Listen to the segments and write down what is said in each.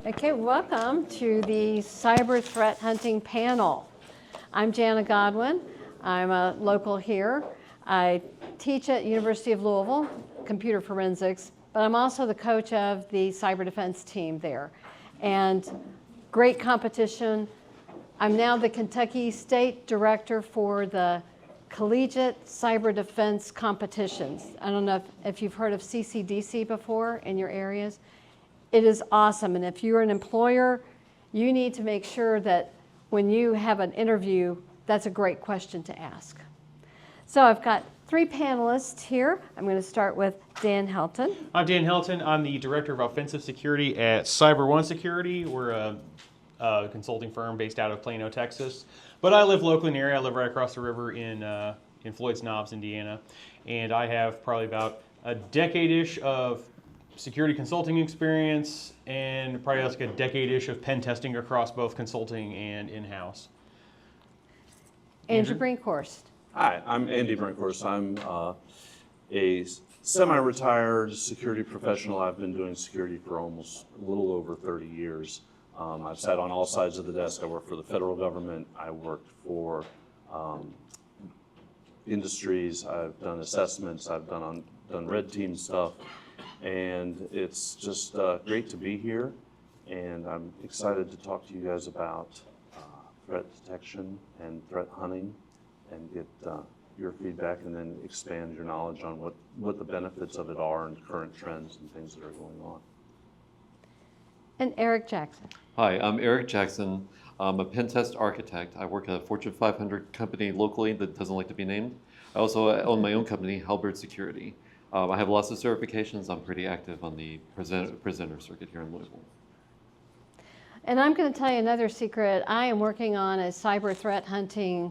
Okay, welcome to the Cyber Threat Hunting Panel. I'm Jana Godwin. I'm a local here. I teach at University of Louisville, computer forensics, but I'm also the coach of the cyber defense team there. And great competition. I'm now the Kentucky State Director for the Collegiate Cyber Defense Competitions. I don't know if you've heard of CCDC before in your areas. It is awesome, and if you're an employer, you need to make sure that when you have an interview, that's a great question to ask. So I've got three panelists here. I'm going to start with Dan Helton. I'm Dan Helton. I'm the Director of Offensive Security at CyberOne Security. We're a consulting firm based out of Plano, Texas. But I live locally in the area. I live right across the river in Floyd's Knobs, Indiana. And I have probably about a decade-ish of security consulting experience and probably like a decade-ish of pen testing across both consulting and in-house. Andrew Brinkhorst. Hi, I'm Andy Brinkhorst. I'm a semi-retired security professional. I've been doing security for almost a little over 30 years. I've sat on all sides of the desk. I worked for the federal government. I worked for industries. I've done assessments. I've done red team stuff. And it's just great to be here, and I'm excited to talk to you guys about threat detection and threat hunting and get your feedback and then expand your knowledge on what the benefits of it are and current trends and things that are going on. And Erich Jackson. Hi, I'm Erich Jackson. I'm a pen test architect. I work at a Fortune 500 company locally that doesn't like to be named. I also own my own company, Halberd Security. I have lots of certifications. I'm pretty active on the presenter circuit here in Louisville. And I'm going to tell you another secret. I am working on a cyber threat hunting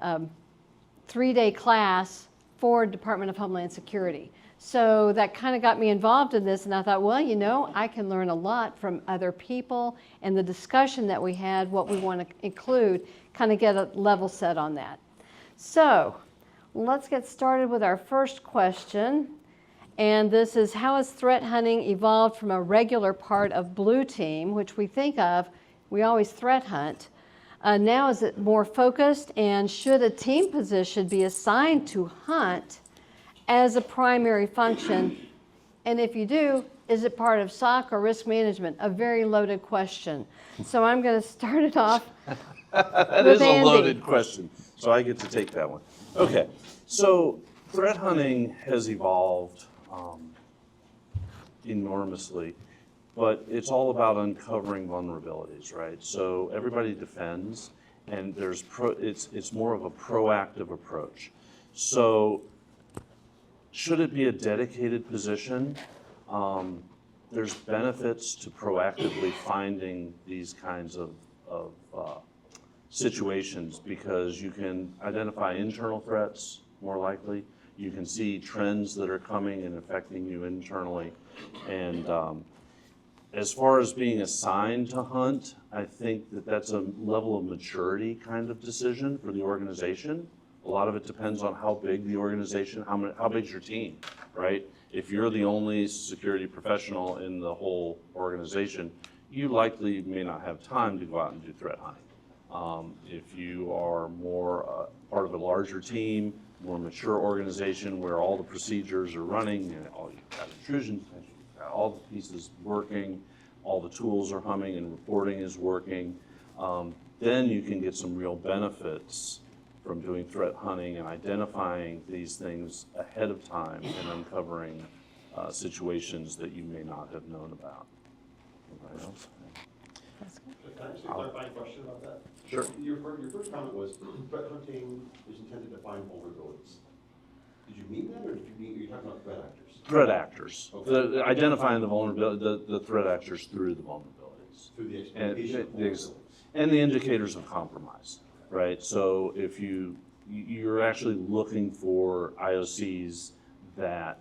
3-day class for Department of Homeland Security. So that kind of got me involved in this, and I thought, well, you know, I can learn a lot from other people, and the discussion that we had, what we want to include, kind of get a level set on that. So let's get started with our first question. And this is, how has threat hunting evolved from a regular part of blue team, which we think of, we always threat hunt. Now is it more focused, and should a team position be assigned to hunt as a primary function? And if you do, is it part of SOC or risk management? A very loaded question. So I'm going to start it off That with is a Andy. loaded question, so I get to take that one. Okay, so threat hunting has evolved enormously, but it's all about uncovering vulnerabilities, right? So everybody defends, and it's more of a proactive approach. So should it be a dedicated position? There's benefits to proactively finding these kinds of situations because you can identify internal threats more likely. You can see trends that are coming and affecting you internally. And as far as being assigned to hunt, I think that that's a level of maturity kind of decision for the organization. A lot of it depends on how big the organization, how big's your team, right? If you're the only security professional in the whole organization, you likely may not have time to go out and do threat hunting. If you are more part of a larger team, more mature organization where all the procedures are running and you've got intrusion, you've got all the pieces working, all the tools are humming and reporting is working, then you can get some real benefits from doing threat hunting and identifying these things ahead of time and uncovering situations that you may not have known about. Anybody else? Can I ask you a clarifying question about that? Sure. Your first comment was threat hunting is intended to find vulnerabilities. Did you mean that, or did you mean, are you talking about threat actors? Threat actors. Okay. Identifying the vulnerability, the threat actors through the vulnerabilities. Through the exploitation of vulnerabilities. And the indicators of compromise, right? So if you're actually looking for IOCs that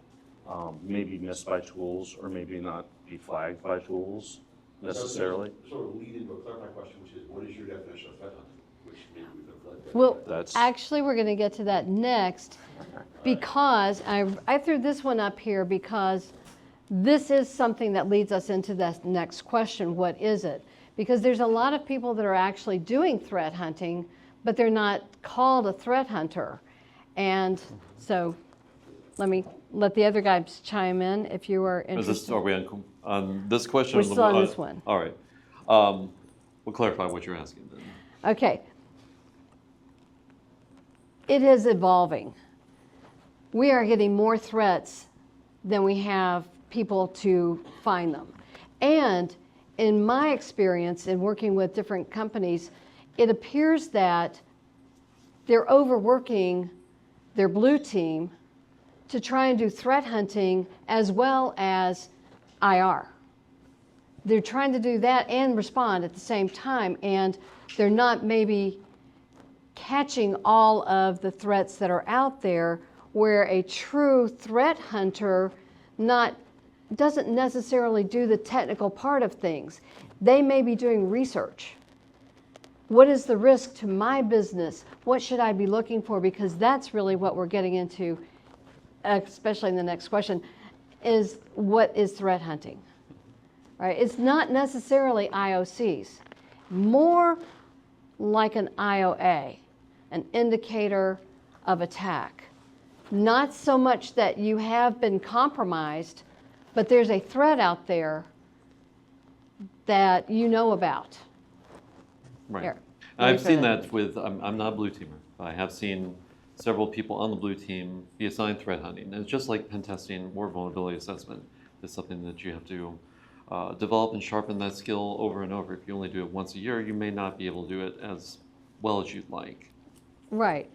may be missed by tools or maybe not be flagged by tools necessarily. Sort of lead into a clarifying question, which is, what is your definition of threat hunting? Which maybe we could have led there. Well, actually, we're going to get to that next because I threw this one up here because this is something that leads us into the next question, what is it? Because there's a lot of people that are actually doing threat hunting, but they're not called a threat hunter. And so let me let the other guys chime in if you are interested. Are we on this question? We're still on this one. All right. We'll clarify what you're asking then. Okay. It is evolving. We are getting more threats than we have people to find them. And in my experience in working with different companies, it appears that they're overworking their blue team to try and do threat hunting as well as IR. They're trying to do that and respond at the same time, and they're not maybe catching all of the threats that are out there, where a true threat hunter doesn't necessarily do the technical part of things. They may be doing research. What is the risk to my business? What should I be looking for? Because that's really what we're getting into, especially in the next question, is what is threat hunting? Right? It's not necessarily IOCs, more like an IOA, an indicator of attack. Not so much that you have been compromised, but there's a threat out there that you know about. Right. Here, I've seen that with, I'm not a blue teamer. I have seen several people on the blue team be assigned threat hunting. And it's just like pen testing or vulnerability assessment. It's something that you have to develop and sharpen that skill over and over. If you only do it once a year, you may not be able to do it as well as you'd like. Right.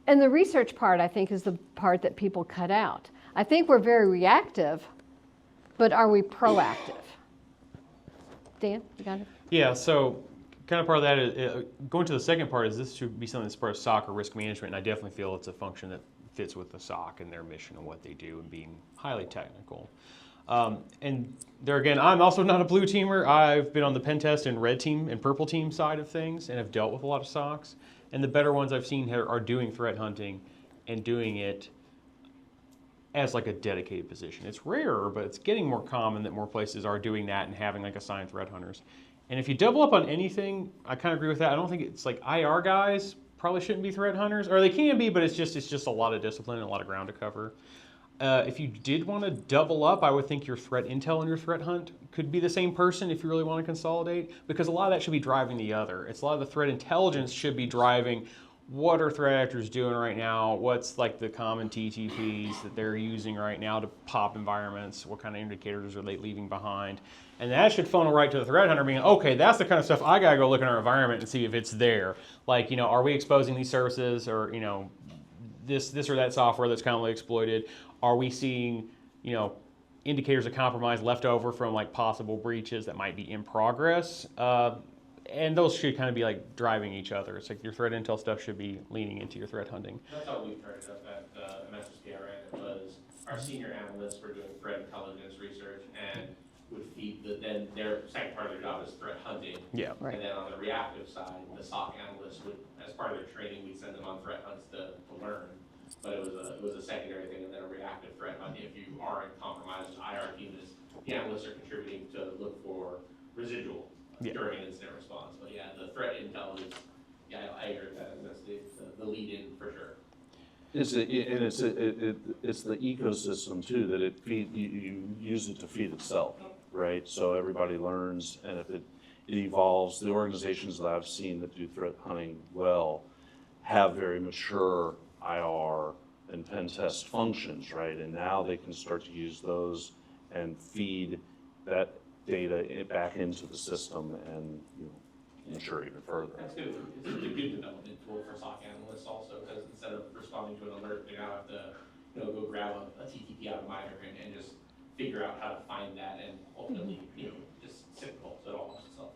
And the research part, I think, is the part that people cut out. I think we're very reactive, but are we proactive? Dan, you got it? Yeah, so kind of part of that is, going to the second part is this should be something that's part of SOC or risk management, and I definitely feel it's a function that fits with the SOC and their mission and what they do and being highly technical. And there again, I'm also not a blue teamer. I've been on the pen test and red team and purple team side of things and have dealt with a lot of SOCs. And the better ones I've seen are doing threat hunting and doing it as like a dedicated position. It's rarer, but it's getting more common that more places are doing that and having like assigned threat hunters. And if you double up on anything, I kind of agree with that. I don't think it's like IR guys probably shouldn't be threat hunters, or they can be, but it's just a lot of discipline and a lot of ground to cover. If you did want to double up, I would think your threat intel and your threat hunt could be the same person if you really want to consolidate, because a lot of that should be driving the other. It's a lot of the threat intelligence should be driving what are threat actors doing right now, what's like the common TTPs that they're using right now to pop environments, what kind of indicators are they leaving behind. And that should funnel right to the threat hunter being, okay, that's the kind of stuff I gotta go look in our environment and see if it's there. Like, are we exposing these services, or, this or that software that's commonly exploited? Are we seeing, indicators of compromise left over from like possible breaches that might be in progress? And those should kind of be like driving each other. It's like your threat intel stuff should be leaning into your threat hunting. That's how we started up at MSSPRN. It was our senior analysts were doing threat intelligence research and would feed then their second part of their job is threat hunting. Yeah. Right. And then on the reactive side, the SOC analysts would, as part of their training, we'd send them on threat hunts to learn. But it was a secondary thing, and then a reactive threat hunt. If you are in compromised, IR team is the analysts are contributing to look for residual during incident response. But yeah, the threat intel is, I agree with that. That's the lead in for sure. It's the ecosystem too, that you use it to feed itself, right? So everybody learns, and if it evolves, the organizations that I've seen that do threat hunting well have very mature IR and pen test functions, right? And now they can start to use those and feed that data back into the system and mature even further. That's good. It's a good development tool for SOC analysts also, because instead of responding to an alert, they now have to go grab a TTP out of Miner and just figure out how to find that and ultimately just sit the fault. So it all helps itself.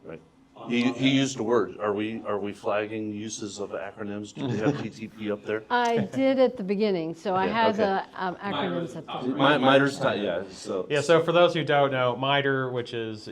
Right. He used a word. Are we flagging uses of acronyms? Do we have TTP up there? I did at the beginning, so I Yeah, had okay. the acronyms up there. MITRE's yeah. So Yeah, so for those who don't know, MITRE, which is,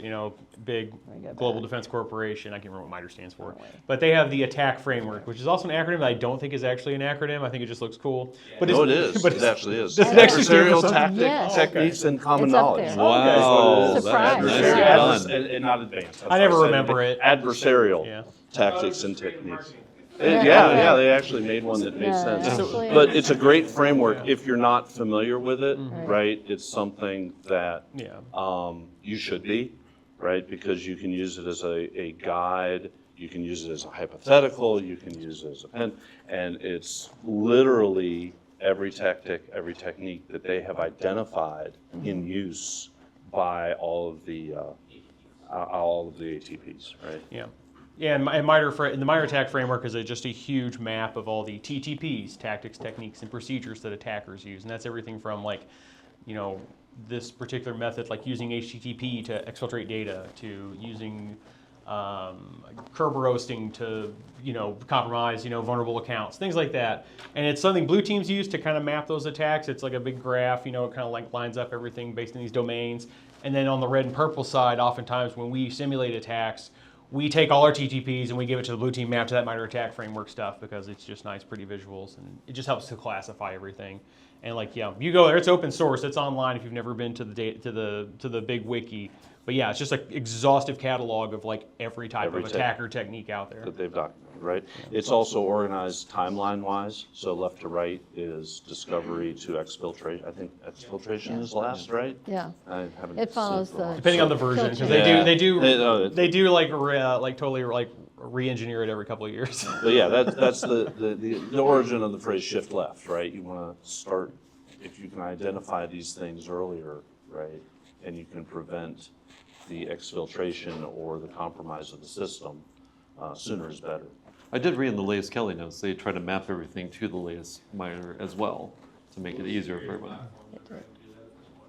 big me go global back. defense corporation, I can't remember what MITRE stands for, but they have the attack framework, which is also an acronym that I don't think is actually an acronym. I think it just looks cool. But no, it it's, is. but It actually is. does it actually stand for Adversarial something? tactic, Yes. techniques, and common It's up knowledge. there. Wow, that's Surprise. nicely Yeah. done. And not advanced. I never remember it. Adversarial Yeah. tactics and techniques. Yeah. Yeah, they actually made one that made Yeah, sense. actually- But it's a great framework if you're not familiar with it, Right. right? It's something that Yeah. you should be, right? Because you can use it as a guide, you can use it as a hypothetical, you can use it as a pen, and it's literally every tactic, every technique that they have identified in use by all of the ATPs, right? Yeah. Yeah, and the MITRE attack framework is just a huge map of all the TTPs, tactics, techniques, and procedures that attackers use. And that's everything from this particular method, like using HTTP to exfiltrate data, to using curb roasting to, compromise, vulnerable accounts, things like that. And it's something blue teams use to kind of map those attacks. It's like a big graph, it kind of like lines up everything based on these domains. And then on the red and purple side, oftentimes when we simulate attacks, we take all our TTPs and we give it to the blue team map to that MITRE attack framework stuff because it's just nice, pretty visuals, and it just helps to classify everything. And you go there, it's open source, it's online if you've never been to the big wiki. But yeah, it's just an exhaustive catalog of every type of attacker technique out there. That they've documented, right? It's also organized timeline-wise, so left to right is discovery to exfiltrate. I think exfiltration is last, right? Yeah. I haven't It follows seen it for a the- while. Depending on the version, because Yeah. they do It- totally re-engineer it every couple of years. But yeah, that's the origin of the phrase shift left, right? You want to start, if you can identify these things earlier, right? And you can prevent the exfiltration or the compromise of the system, sooner is better. I did read in the latest Kelly notes, they try to map everything to the latest MITRE as well to make it easier for everyone.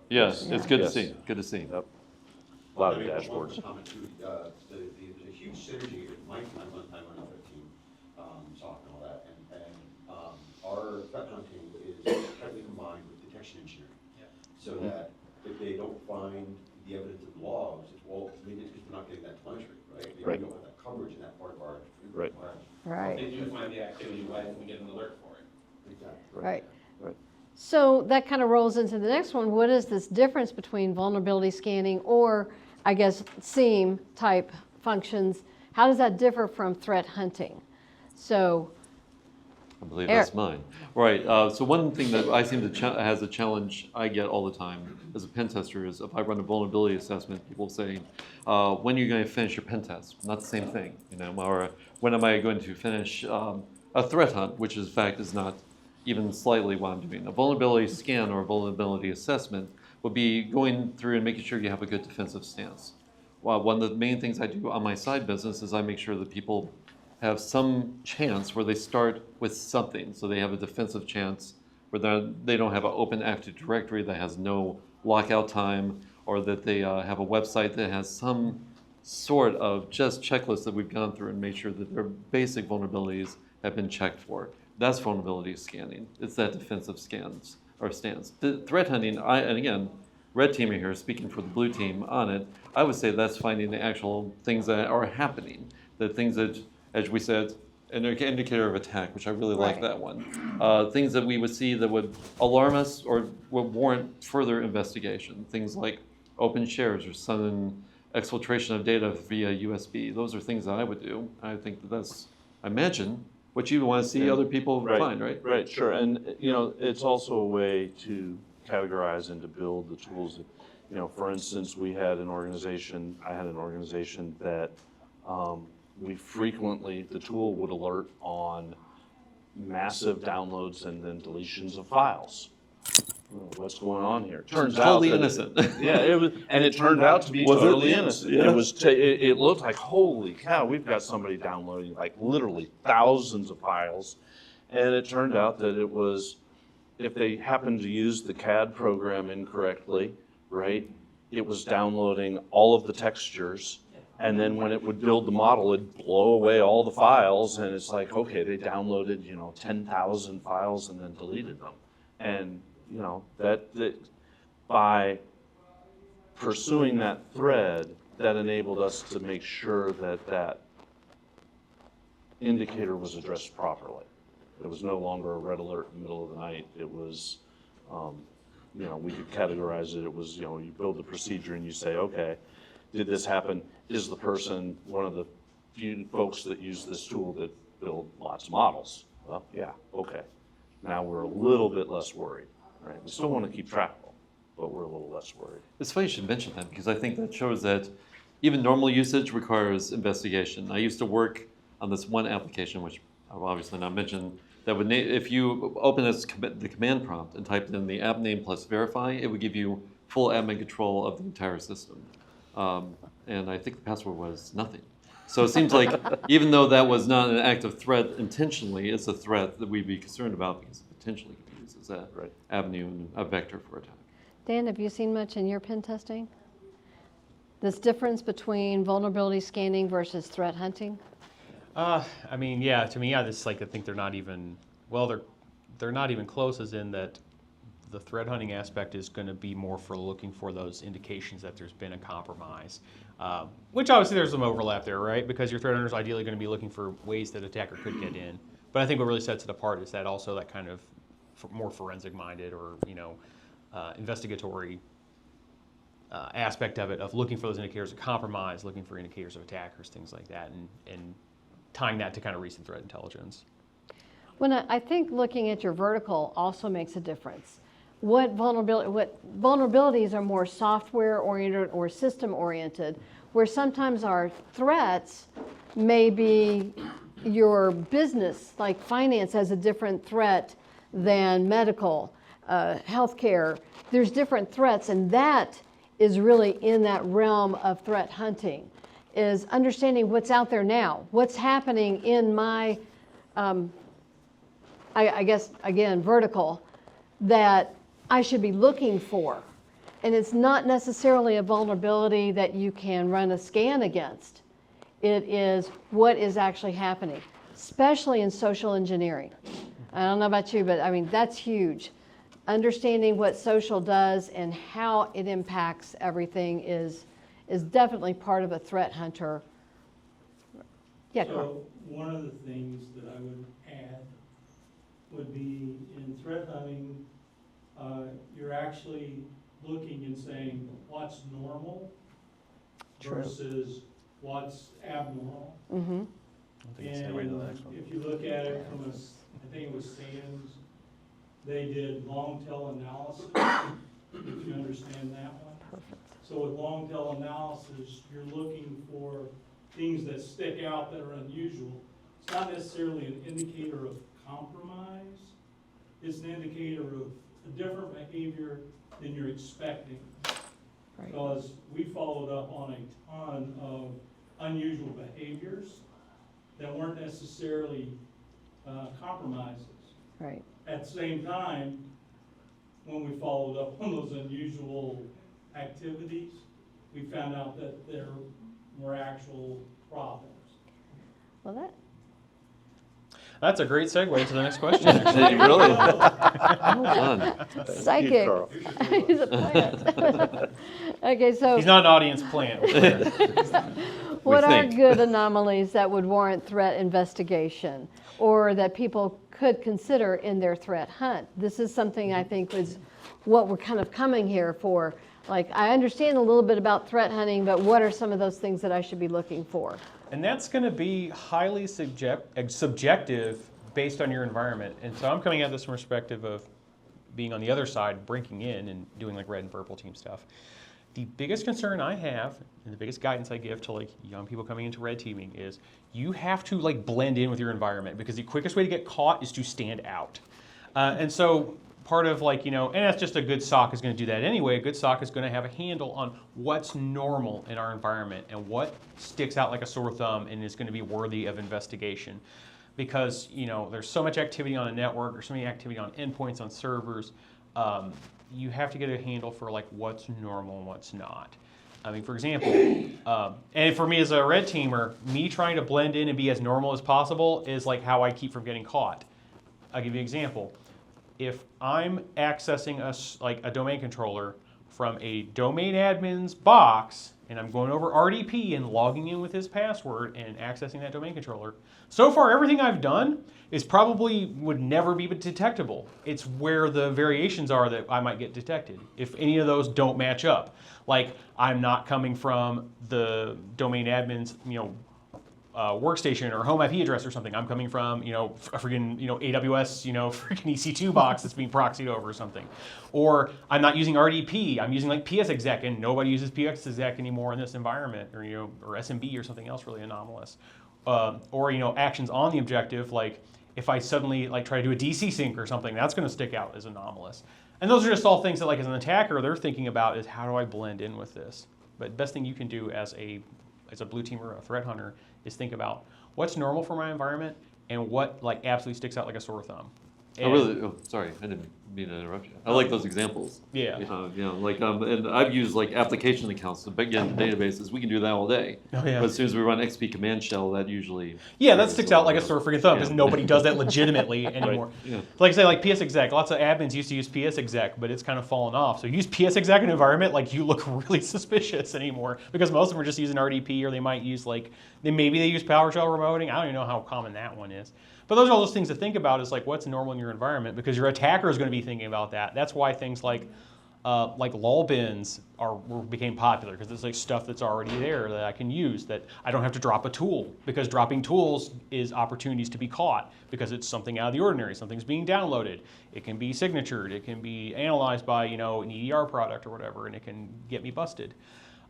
Yes, it's good to Yes. see, good to see. Yep. A lot of dashboards. Comment too, there's a huge synergy here. I'm on a team, SOC and all that, and our threat hunting is tightly combined with detection engineering. So that if they don't find the evidence of logs, it's, well, maybe it's because we're not getting that telemetry, right? Maybe Right. we don't have that coverage in that part of our Right. environment. If Right, they do find the activity, why didn't we get an alert for it? Exactly. right. Right. So that kind of rolls into the next one. What is this difference between vulnerability scanning or, I guess, SIEM type functions? How does that differ from threat hunting? So, I believe Erich. that's mine. Right, so one thing that I seem to has a challenge I get all the time as a pen tester is if I run a vulnerability assessment, people say, when are you going to finish your pen test? Not the same thing, or when am I going to finish a threat hunt, which in fact is not even slightly what I'm doing. A vulnerability scan or a vulnerability assessment would be going through and making sure you have a good defensive stance. Well, one of the main things I do on my side business is I make sure that people have some chance where they start with something. So they have a defensive chance where they don't have an open Active Directory that has no lockout time, or that they have a website that has some sort of just checklist that we've gone through and made sure that their basic vulnerabilities have been checked for. That's vulnerability scanning. It's that defensive stance. The threat hunting, and again, red teamer here speaking for the blue team on it, I would say that's finding the actual things that are happening, the things that, as we said, an indicator of attack, which I really like Right. that one. Things that we would see that would alarm us or would warrant further investigation. Things like open shares or sudden exfiltration of data via USB. Those are things that I would do. I think that's, I imagine, what you want to see other people find, right? Right, sure. And, it's also a way to categorize and to build the tools that, for instance, I had an organization that we frequently, the tool would alert on massive downloads and then deletions of files. What's going on here? Turns out Totally that innocent. it turned out to be Was it? totally innocent. Yeah. It looked like, holy cow, we've got somebody downloading like literally thousands of files. And it turned out that it was, if they happened to use the CAD program incorrectly, right, it was downloading all of the textures And then when it would build the model, it'd blow away all the files, and it's like, okay, they downloaded, 10,000 files and then deleted them. And, that by pursuing that thread, that enabled us to make sure that that indicator was addressed properly. It was no longer a red alert in the middle of the night. It was, we could categorize it. It was, you build the procedure and you say, okay, did this happen? Is the person one of the few folks that use this tool that build lots of models? Well, yeah, okay. Now we're a little bit less worried, right? We still want to keep track of them, but we're a little less worried. It's funny you should mention that because I think that shows that even normal usage requires investigation. I used to work on this one application, which I'll obviously not mention, that would if you open the command prompt and typed in the app name plus verify, it would give you full admin control of the entire system. And I think the password was nothing. So it seems like even though that was not an active threat intentionally, it's a threat that we'd be concerned about because it potentially could be used as that avenue and a vector for attack. Dan, have you seen much in your pen testing? This difference between vulnerability scanning versus threat hunting? To me, I think they're not even, they're not even close, as in that the threat hunting aspect is going to be more for looking for those indications that there's been a compromise, which obviously there's some overlap there, right? Because your threat hunter is ideally going to be looking for ways that attacker could get in. But I think what really sets it apart is that also that kind of more forensic minded or, investigatory aspect of it, of looking for those indicators of compromise, looking for indicators of attackers, things like that, and tying that to kind of recent threat intelligence. When I think looking at your vertical also makes a difference. What vulnerabilities are more software-oriented or system-oriented, where sometimes our threats may be your business, like finance has a different threat than medical, healthcare. There's different threats, and that is really in that realm of threat hunting, is understanding what's out there now, what's happening in my, I guess, again, vertical, that I should be looking for. And it's not necessarily a vulnerability that you can run a scan against. It is what is actually happening, especially in social engineering. I don't know about you, but that's huge. Understanding what social does and how it impacts everything is definitely part of a threat hunter. Yeah, Carl. So one of the things that I would add would be in threat hunting, you're actually looking and saying what's normal versus what's abnormal. Mm-hmm. And if you look at it from I think it was Sam's, they did long tail analysis, if you understand that one. Perfect. So with long tail analysis, you're looking for things that stick out that are unusual. It's not necessarily an indicator of compromise. It's an indicator of a different behavior than you're expecting. Right. Because we followed up on a ton of unusual behaviors that weren't necessarily compromises. Right. At the same time, when we followed up on those unusual activities, we found out that there were actual problems. Well, That's a great segue to the next question, actually. Hey, really? Well done. psychic. Carl. He's a plant. Okay, so He's not an audience plant. what are think. good anomalies that would warrant threat investigation or that people could consider in their threat hunt? This is something I think is what we're kind of coming here for. Like, I understand a little bit about threat hunting, but what are some of those things that I should be looking for? And that's going to be highly subjective based on your environment. And so I'm coming at this from perspective of being on the other side, breaking in and doing like red and purple team stuff. The biggest concern I have, and the biggest guidance I give to like young people coming into red teaming, is you have to like blend in with your environment, because the quickest way to get caught is to stand out. And so part of like, and that's just a good SOC is going to do that anyway. A good SOC is going to have a handle on what's normal in our environment and what sticks out like a sore thumb and is going to be worthy of investigation. Because, there's so much activity on a network, there's so many activity on endpoints, on servers. You have to get a handle for like what's normal and what's not. I mean, for example, and for me as a red teamer, me trying to blend in and be as normal as possible is like how I keep from getting caught. I'll give you an example. If I'm accessing like a domain controller from a domain admin's box, and I'm going over RDP and logging in with his password and accessing that domain controller, so far everything I've done is probably would never be detectable. It's where the variations are that I might get detected. If any of those don't match up, like I'm not coming from the domain admin's, workstation or home IP address or something. I'm coming from, a freaking, AWS, freaking EC2 box that's being proxied over or something. Or I'm not using RDP. I'm using like PSExec, and nobody uses PSExec anymore in this environment, or or SMB or something else really anomalous. Or actions on the objective, like if I suddenly like try to do a DC sync or something, that's going to stick out as anomalous. And those are just all things that, like, as an attacker, they're thinking about is how do I blend in with this. But best thing you can do as a blue teamer, a threat hunter, is think about what's normal for my environment and what like absolutely sticks out like a sore thumb. And Sorry, I didn't mean to interrupt you. I like those examples. Yeah. And I've used like application accounts to get into databases. We can do that all day. Oh, yeah. But as soon as we run XP command shell, that usually That sticks out like a sore freaking thumb because nobody does that legitimately anymore. Yeah. Like I say, like PSExec, lots of admins used to use PSExec, but it's kind of fallen off. So use PSExec in an environment, like you look really suspicious anymore because most of them are just using RDP, or they might use maybe they use PowerShell remoting. I don't even know how common that one is. But those are all those things to think about is like what's normal in your environment, because your attacker is going to be thinking about that. That's why things like lol bins became popular, because it's like stuff that's already there that I can use, that I don't have to drop a tool, because dropping tools is opportunities to be caught because it's something out of the ordinary. Something's being downloaded. It can be signatured. It can be analyzed by an EDR product or whatever, and it can get me busted.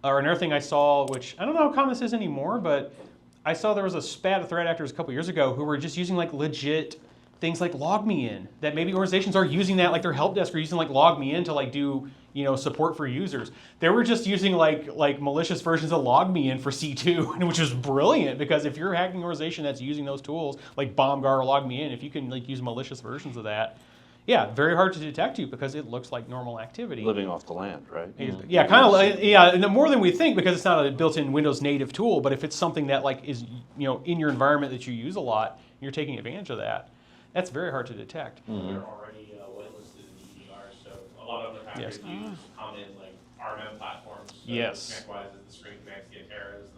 Or another thing I saw, which I don't know how common this is anymore, but I saw there was a spat of threat actors a couple years ago who were just using like legit things like LogMeIn, that maybe organizations are using that, like their help desk are using like LogMeIn to like do support for users. They were just using like malicious versions of LogMeIn for C2, which was brilliant, because if you're a hacking organization that's using those tools like BombGuard or LogMeIn, if you can like use malicious versions of that, very hard to detect you because it looks like normal activity. Living off the land, right? Yeah, kind of like, and more than we think, because it's not a built-in Windows native tool, but if it's something that like is in your environment that you use a lot, and you're taking advantage of that, that's very hard to detect. They're already whitelisted in EDR, so a lot of other hackers use common like RMM platforms. So Yes. ConnectWise is the Spring Connect, the Atera is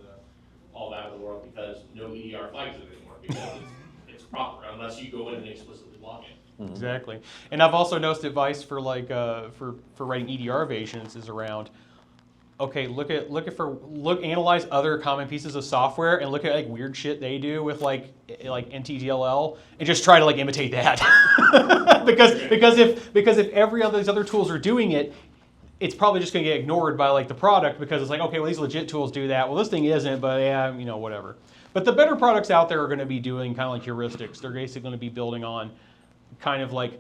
all that of the world, because no EDR flags it anymore, because it's proper unless you go in and explicitly log in. Exactly. And I've also noticed advice for like for writing EDR evasions is around, okay, analyze other common pieces of software and look at like weird shit they do with like NTDLL and just try to like imitate that. because if every other these other tools are doing it, it's probably just going to get ignored by like the product, because it's like, okay, well these legit tools do that. Well, this thing isn't, but whatever. But the better products out there are going to be doing kind of like heuristics. They're basically going to be building on kind of like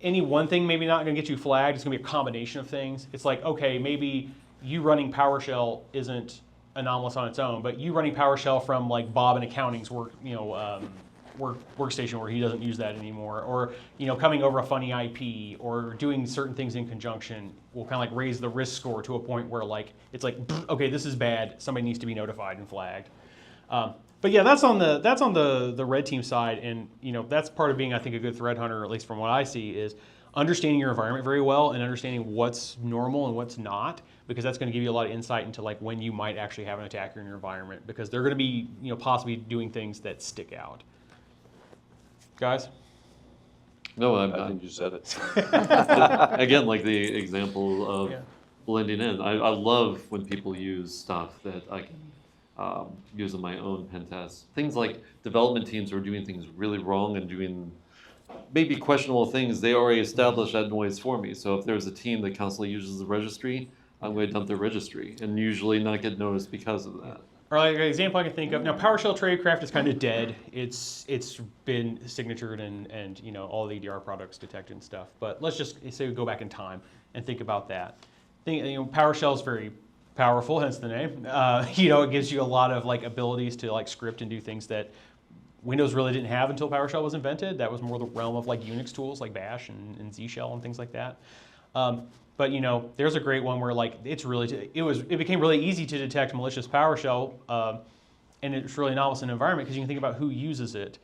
any one thing maybe not going to get you flagged. It's going to be a combination of things. It's like, okay, maybe you running PowerShell isn't anomalous on its own, but you running PowerShell from like Bob in accounting's workstation where he doesn't use that anymore, or coming over a funny IP, or doing certain things in conjunction will kind of like raise the risk score to a point where like it's like, okay, this is bad. Somebody needs to be notified and flagged. But yeah, that's on the red team side, and that's part of being, I think, a good threat hunter, at least from what I see, is understanding your environment very well and understanding what's normal and what's not, because that's going to give you a lot of insight into like when you might actually have an attacker in your environment, because they're going to be possibly doing things that stick out. Guys? No, I think you said it. again, like the example of blending in. I love when people use stuff that I can use in my own pen tests. Things like development teams who are doing things really wrong and doing maybe questionable things, they already established that noise for me. So if there's a team that constantly uses the registry, I'm going to dump their registry and usually not get noticed because of that. Or like an example I can think of, now PowerShell Tradecraft is kind of dead. It's been signatured and all the EDR products detected and stuff. But let's just say we go back in time and think about that. PowerShell is very powerful, hence the name. It gives you a lot of like abilities to like script and do things that Windows really didn't have until PowerShell was invented. That was more the realm of like Unix tools like Bash and Z Shell and things like that. But there's a great one where like it became really easy to detect malicious PowerShell, and it's really novel in an environment because you can think about who uses it.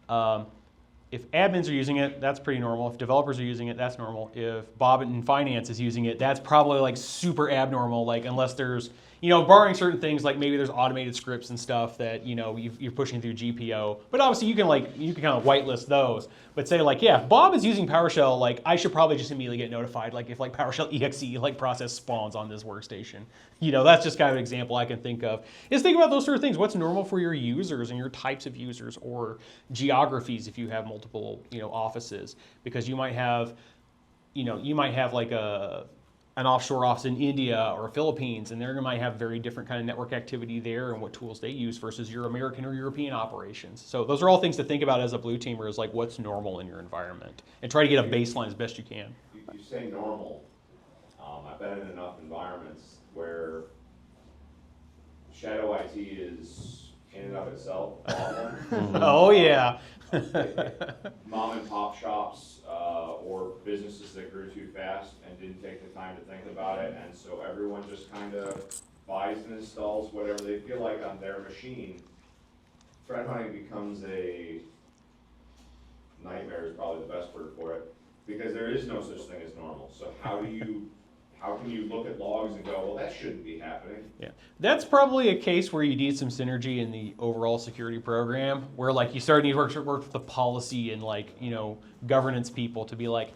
If admins are using it, that's pretty normal. If developers are using it, that's normal. If Bob in finance is using it, that's probably like super abnormal. Like unless there's, barring certain things, like maybe there's automated scripts and stuff that you're pushing through GPO. But obviously you can kind of whitelist those. But say like, yeah, if Bob is using PowerShell, like I should probably just immediately get notified. Like if like PowerShell exe like process spawns on this workstation. That's just kind of an example I can think of. Is think about those sort of things. What's normal for your users and your types of users or geographies if you have multiple offices, because you might have like an offshore office in India or Philippines, and they might have very different kind of network activity there and what tools they use versus your American or European operations. So those are all things to think about as a blue teamer, is like what's normal in your environment and try to get a baseline as best you can. You say normal. I've been in enough environments where shadow IT is in and of itself awful. Oh yeah. Mom and pop shops or businesses that grew too fast and didn't take the time to think about it, and so everyone just kind of buys and installs whatever they feel like on their machine. Threat hunting becomes a nightmare, is probably the best word for it, because there is no such thing as normal. So how can you look at logs and go, well, that shouldn't be happening? Yeah, that's probably a case where you need some synergy in the overall security program, where like you start to work with the policy and like governance people to be like,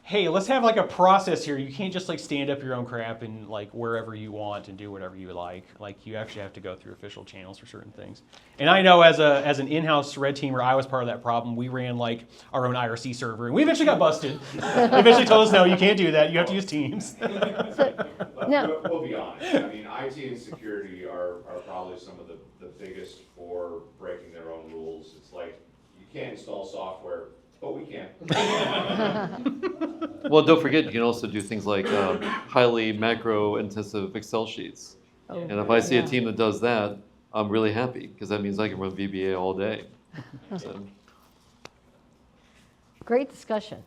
hey, let's have like a process here. You can't just like stand up your own crap and like wherever you want and do whatever you like. Like you actually have to go through official channels for certain things. And I know as an in-house red teamer, I was part of that problem. We ran like our own IRC server, and we eventually got busted. They eventually told us, no, you can't do that. You have to use Teams. No. We'll be honest. I mean, IT and security are probably some of the biggest for breaking their own rules. It's like you can't install software, but we can. Well, don't forget, you can also do things like highly macro-intensive Excel sheets. Oh, And if I see yeah. a team that does that, I'm really happy, because that means I can run VBA all day. So, Great discussion.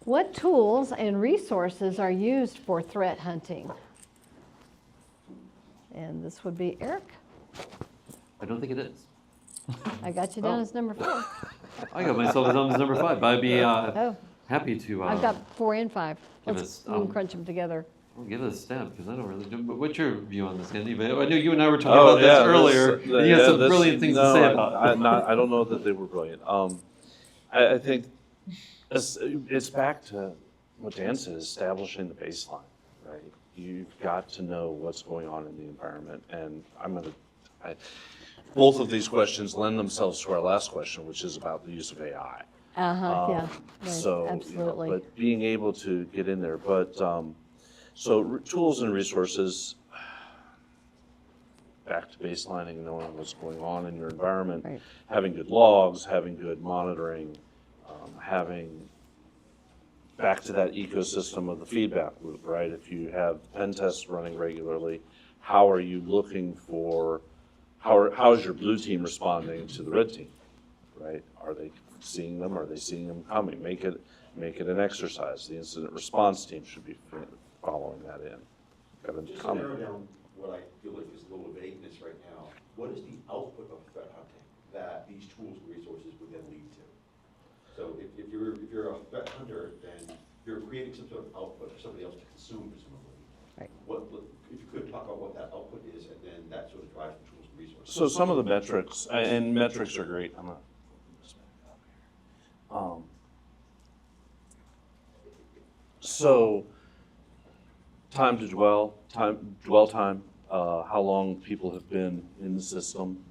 What tools and resources are used for threat hunting? And this would be Eric. I don't think it is. I got you down as number 4. I got myself as number 5, but I'd be Oh, happy to I've got 4 and 5. give Let's us, we can crunch them together. I'll give it a stab, because I don't really do. But what's your view on this, Andy? I know you and I were talking Oh, about this earlier. And you had some brilliant things to say about it. I don't know that they were brilliant. I think it's back to what Dan said, establishing the baseline, right? You've got to know what's going on in the environment, and both of these questions lend themselves to our last question, which is about the use of AI. Yeah, right, So, absolutely. but being able to get in there, tools and resources, back to baselining, knowing what's going on in your environment, Right. having good logs, having good monitoring, having back to that ecosystem of the feedback loop, right? If you have pen tests running regularly, how are you looking for, how is your blue team responding to the red team, right? Are they seeing them? Are they seeing them coming? Make it an exercise. The incident response team should be following that in. Got a Just to comment? narrow down what I feel like is a little vagueness right now, what is the output of threat hunting that these tools and resources would then lead to? So if you're a threat hunter, then you're creating some sort of output for somebody else to consume, presumably. Right. If you could talk about what that output is, and then that sort of drives the tools and resources. So some of the metrics, and metrics are great. I'm not. So time to dwell time, how long people have been in the system.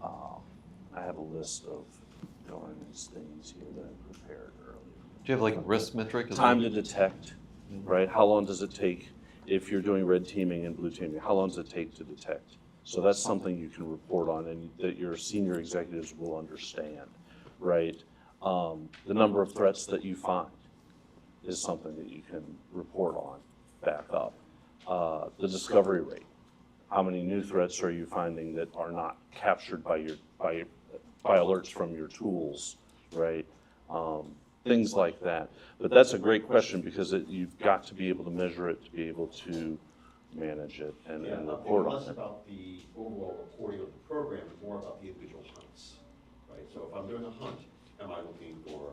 I have a list of these things here that I prepared earlier. Do you have like a risk metric? Time to detect, right? How long does it take if you're doing red teaming and blue teaming? How long does it take to detect? So that's something you can report on and that your senior executives will understand, right? The number of threats that you find is something that you can report on, back up. The discovery rate. How many new threats are you finding that are not captured by alerts from your tools, right? things like that. But that's a great question because you've got to be able to measure it to be able to manage it and report on Less it. about the overall reporting of the program and more about the individual hunts, right? So if I'm doing a hunt, am I looking for,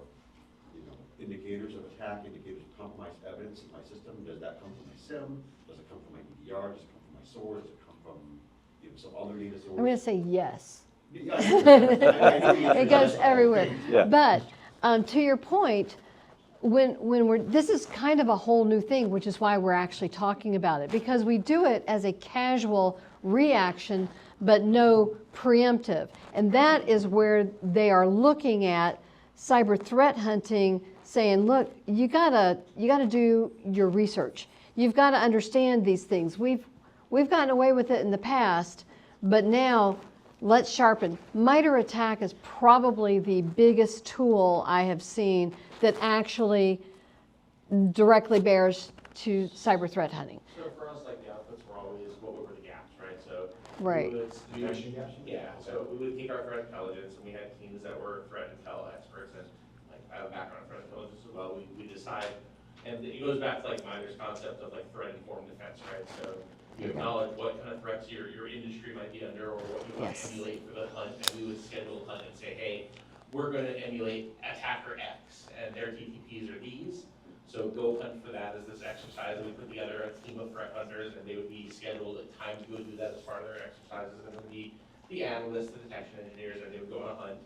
indicators of attack, indicators of compromised evidence in my system? Does that come from my SIM? Does it come from my EDR? Does it come from my source? Does it come from, some other data source? I'm going to say yes. It It goes everywhere. Yeah. But to your point, this is kind of a whole new thing, which is why we're actually talking about it, because we do it as a casual reaction, but no preemptive. And that is where they are looking at cyber threat hunting, saying, look, you gotta do your research. You've got to understand these things. We've gotten away with it in the past, but now let's sharpen. MITRE ATT&CK is probably the biggest tool I have seen that actually directly bears to cyber threat hunting. So for us, like, the outputs were always, what were the gaps, right? So Right. Yeah, so we would take our threat intelligence, and we had teams that were threat intel experts, and like I have a background in threat intelligence as well. We decide, and it goes back to like MITRE's concept of like threat-informed defense, right? So you acknowledge what kind of threats your industry might be under, or what you want to emulate for the hunt, and we would schedule a hunt and say, hey, we're going to emulate attacker X, and their TTPs are these. So go hunt for that as this exercise, and we put together a team of threat hunters, and they would be scheduled at time to go do that as part of their exercises, and it would be the analysts, the detection engineers, and they would go on a hunt,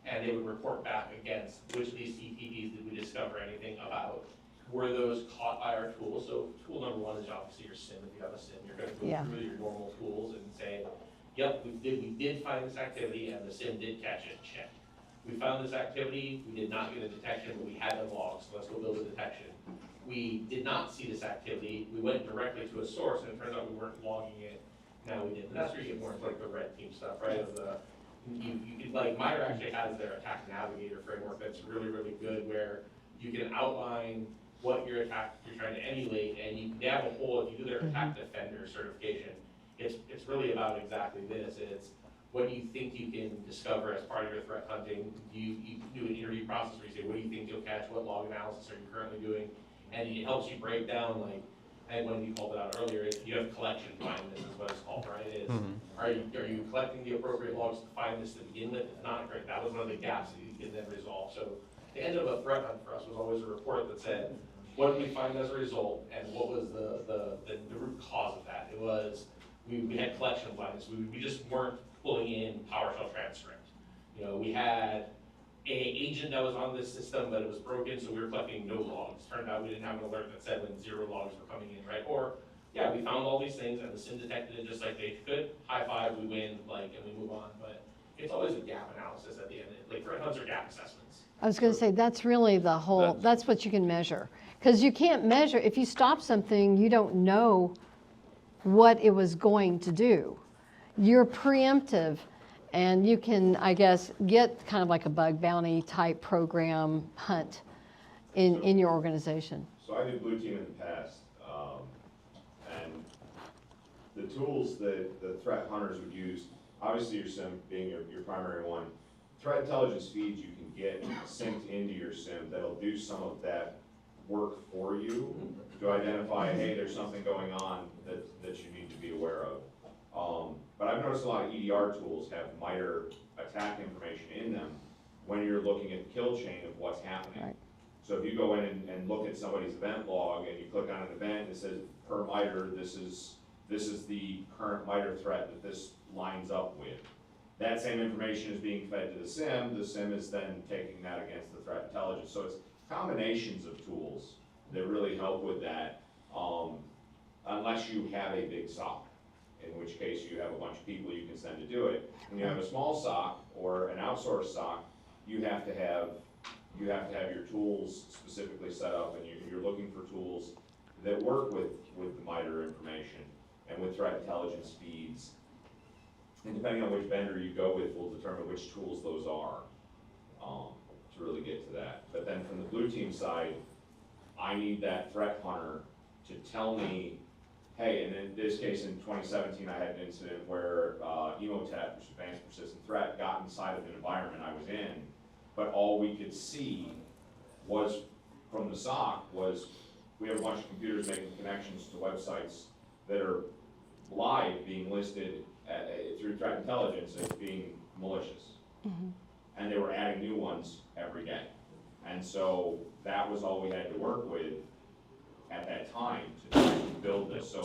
and they would report back against which of these TTPs did we discover anything about. Were those caught by our tool? So tool number one is obviously your SIM. If you have a SIM, you're going to go through your normal tools and say, yep, we did find this activity, and the SIM did catch it, check. We found this activity, we did not get a detection, but we had the logs, so let's go build a detection. We did not see this activity, we went directly to a source, and it turns out we weren't logging it, now we did. And that's where you get more into like the red team stuff, right? Of you can, like, MITRE actually has their attack navigator framework that's really, really good, where you can outline what your attack you're trying to emulate, and they have a whole, if you do their attack defender certification, it's really about exactly this. It's what do you think you can discover as part of your threat hunting? You do an interview process where you say, what do you think you'll catch? What log analysis are you currently doing? And it helps you break down, like, and when you called it out earlier, you have collection blindness is what it's called, right? Are you collecting the appropriate logs to find this to begin with? If not, great, that was one of the gaps that you can then resolve. So the end of a threat hunt for us was always a report that said, what did we find as a result, and what was the root cause of that? It was, we had collection blindness. We just weren't pulling in PowerShell transcript. We had a agent that was on this system, but it was broken, so we were collecting no logs. Turned out we didn't have an alert that said when 0 logs were coming in, right? Or, yeah, we found all these things, and the SIM detected it just like they could. High five, we win, and we move on. But it's always a gap analysis at the end. Like, threat hunts are gap assessments. I was going to say, that's really the whole, that's what you can measure. Because you can't measure, if you stop something, you don't know what it was going to do. You're preemptive, and you can, I guess, get kind of like a bug bounty type program hunt in your organization. So I did Blue Team in the past, and the tools that the threat hunters would use, obviously your SIM being your primary one, threat intelligence feeds you can get synced into your SIM that'll do some of that work for you to identify, hey, there's something going on that you need to be aware of. But I've noticed a lot of EDR tools have MITRE ATT&CK information in them when you're looking at the kill chain of what's happening. Right. So if you go in and look at somebody's event log and you click on an event and it says per MITRE, this is the current MITRE threat that this lines up with. That same information is being fed to the SIM is then taking that against the threat intelligence. So it's combinations of tools that really help with that, unless you have a big SOC, in which case you have a bunch of people you can send to do it. When you have a small SOC or an outsourced SOC, you have to have your tools specifically set up, and you're looking for tools that work with the MITRE information and with threat intelligence feeds. And depending on which vendor you go with will determine which tools those are to really get to that. But then from the Blue Team side, I need that threat hunter to tell me, hey, and in this case in 2017, I had an incident where Emotet, which is Advanced Persistent Threat, got inside of an environment I was in, but all we could see was from the SOC was, we have a bunch of computers making connections to websites that are live being listed through threat intelligence as being malicious. And they were adding new ones every day. And so that was all we had to work with at that time to try to build this. So,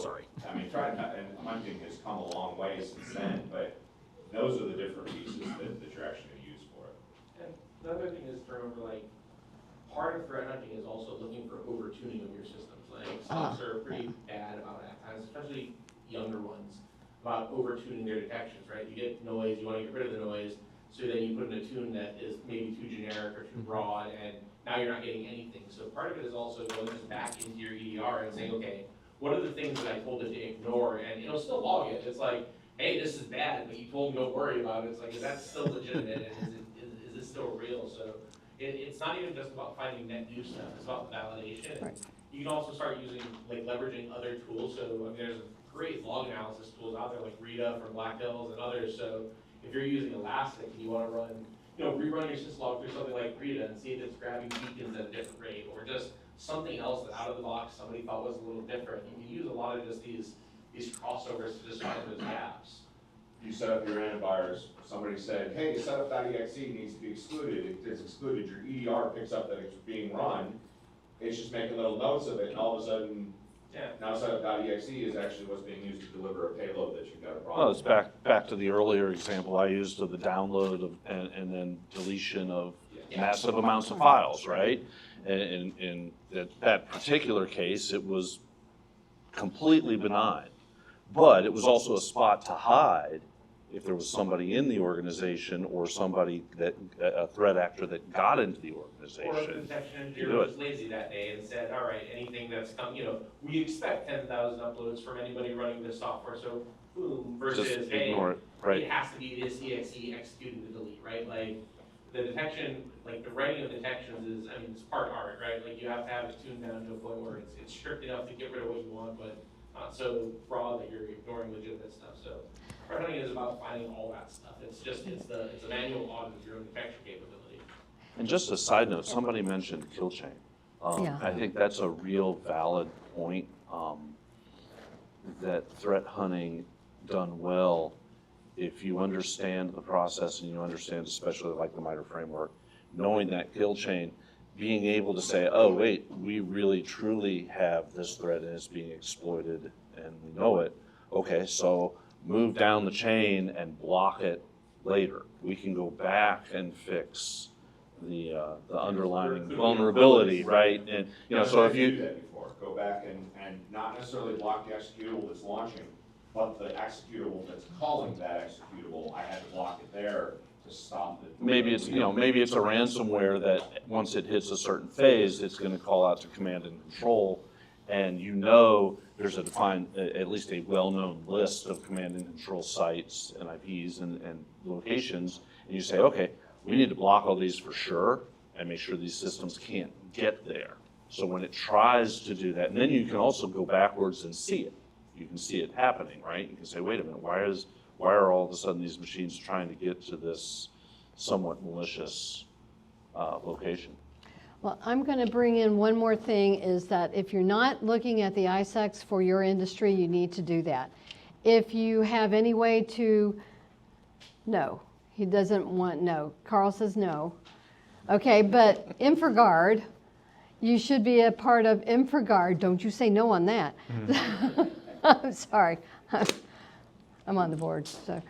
I mean, and hunting has come a long way since then, but those are the different pieces that you're actually gonna use for it. And the other thing is to remember, like, part of threat hunting is also looking for over-tuning of your systems. Like, stocks are pretty bad about at times, especially younger ones, about over-tuning their detections, right? You get noise, you wanna get rid of the noise, so then you put in a tune that is maybe too generic or too broad, and now you're not getting anything. So part of it is also going just back into your EDR and saying, okay, what are the things that I told it to ignore? And it'll still log it. It's like, hey, this is bad, but you told me don't worry about it. It's like, is that still legitimate, and is it still real? So it's not even just about finding net new stuff, it's about the validation. Right. You can also start using, like, leveraging other tools. So, I mean, there's great log analysis tools out there, like Rita from Black Hills and others. So if you're using Elastic and you want to run, rerun your syslog through something like Rita and see if it's grabbing beacons at a different rate, or just something else that out of the box somebody thought was a little different. You can use a lot of just these crossovers to just find those gaps. You set up your antivirus, somebody said, hey, setup.exe needs to be excluded. If it's excluded, your EDR picks up that it's being run. It's just making little notes of it, and all of a sudden, now setup.exe is actually what's being used to deliver a payload that you've got a problem. Well, it's back to the earlier example I used of the download of, and then deletion of massive amounts of files, right? And in that particular case, it was completely benign. But it was also a spot to hide if there was somebody in the organization or somebody a threat actor that got into the Or organization. if the detection engineer was lazy that day and said, all right, anything that's come, we expect 10,000 uploads from anybody running this software, so boom, versus, Just hey, ignore it, right? it has to be this exe executing the delete, right? Like, the detection, like the writing of detections is, I mean, it's part art, right? Like, you have to have it tuned down to a point where it's strict enough to get rid of what you want, but not so broad that you're ignoring legitimate stuff. So threat hunting is about finding all that stuff. It's a manual audit of your own detection capability. And just a side note, somebody mentioned kill chain. Yeah. I think that's a real valid point, that threat hunting done well, if you understand the process and you understand, especially like the MITRE framework, knowing that kill chain, being able to say, oh, wait, we really truly have this threat and it's being exploited and we know it. Okay, so move down the chain and block it later. We can go back and fix the underlying vulnerability, right? And so if Do you that before, go back and not necessarily block the executable that's launching, but the executable that's calling that executable, I had to block it there to stop it. maybe it's a ransomware that once it hits a certain phase, it's going to call out to command and control, and there's a defined, at least a well-known list of command and control sites and IPs and locations, and you say, okay, we need to block all these for sure and make sure these systems can't get there. So when it tries to do that, and then you can also go backwards and see it. You can see it happening, right? You can say, wait a minute, why are all of a sudden these machines trying to get to this somewhat malicious location? Well, I'm going to bring in one more thing, is that if you're not looking at the ISACs for your industry, you need to do that. If you have any way to, no, he doesn't want no. Carl says no. Okay, but InfraGard, you should be a part of InfraGard. Don't you say no on that. I'm sorry. I'm on the board, so.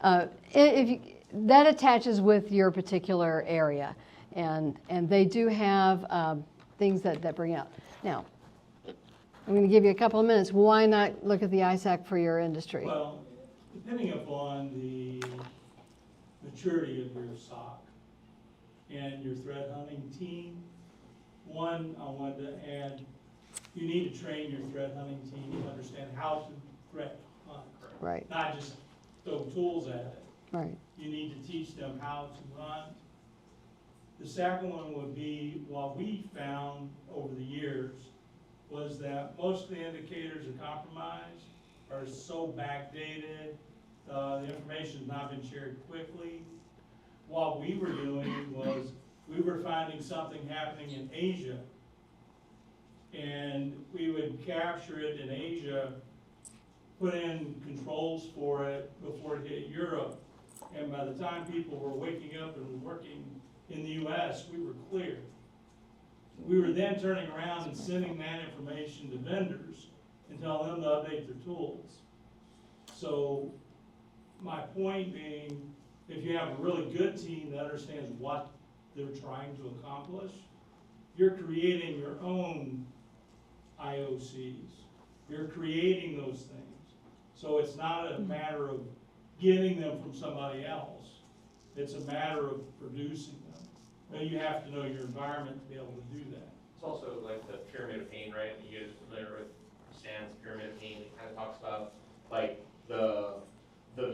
That attaches with your particular area, and they do have things that bring out. Now, I'm going to give you a couple of minutes. Why not look at the ISAC for your industry? Well, depending upon the maturity of your SOC and your threat hunting team, one, I wanted to add, you need to train your threat hunting team to understand how to threat hunt. Right, Not just throw tools at it. right. You need to teach them how to hunt. The second one would be, what we found over the years was that most of the indicators of compromise are so backdated, the information has not been shared quickly. What we were doing was we were finding something happening in Asia, and we would capture it in Asia, put in controls for it before it hit Europe, and by the time people were waking up and working in the US, we were clear. We were then turning around and sending that information to vendors and telling them to update their tools. So my point being, if you have a really good team that understands what they're trying to accomplish, you're creating your own IOCs. You're creating those things. So it's not a matter of getting them from somebody else. It's a matter of producing them. But you have to know your environment to be able to do that. It's also like the pyramid of pain, right? You guys are familiar with Stan's pyramid of pain. It kind of talks about like the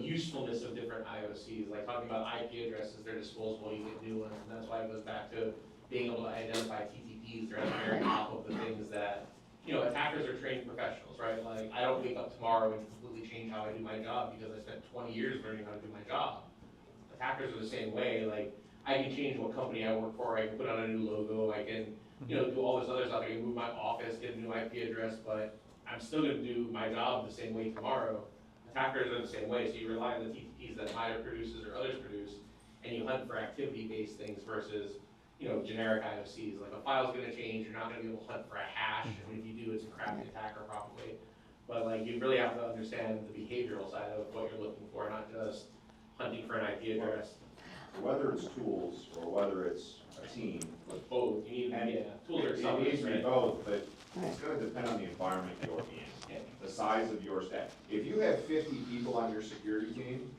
usefulness of different IOCs, like talking about IP addresses, they're disposable, you get new ones, and that's why it goes back to being able to identify TTPs. They're at the very top of the things that, you know, attackers are trained professionals, right? Like, I don't wake up tomorrow and completely change how I do my job because I spent 20 years learning how to do my job. Attackers are the same way. Like, I can change what company I work for, I can put on a new logo, I can, you know, do all this other stuff, I can move my office, get a new IP address, but I'm still gonna do my job the same way tomorrow. Attackers are the same way, so you rely on the TTPs that MITRE produces or others produce, and you hunt for activity-based things versus, you know, generic IOCs. Like, a file's gonna change, you're not gonna be able to hunt for a hash, and if you do, it's a crappy attacker probably. But like, you really have to understand the behavioral side of what you're looking for, not just hunting for an IP address. Whether it's tools or whether it's a team, With both, you need, and yeah, tools are it some needs to be right? both, but it's gonna depend on the environment you're in, Yeah. the size of your staff. If you have 50 people on your security team,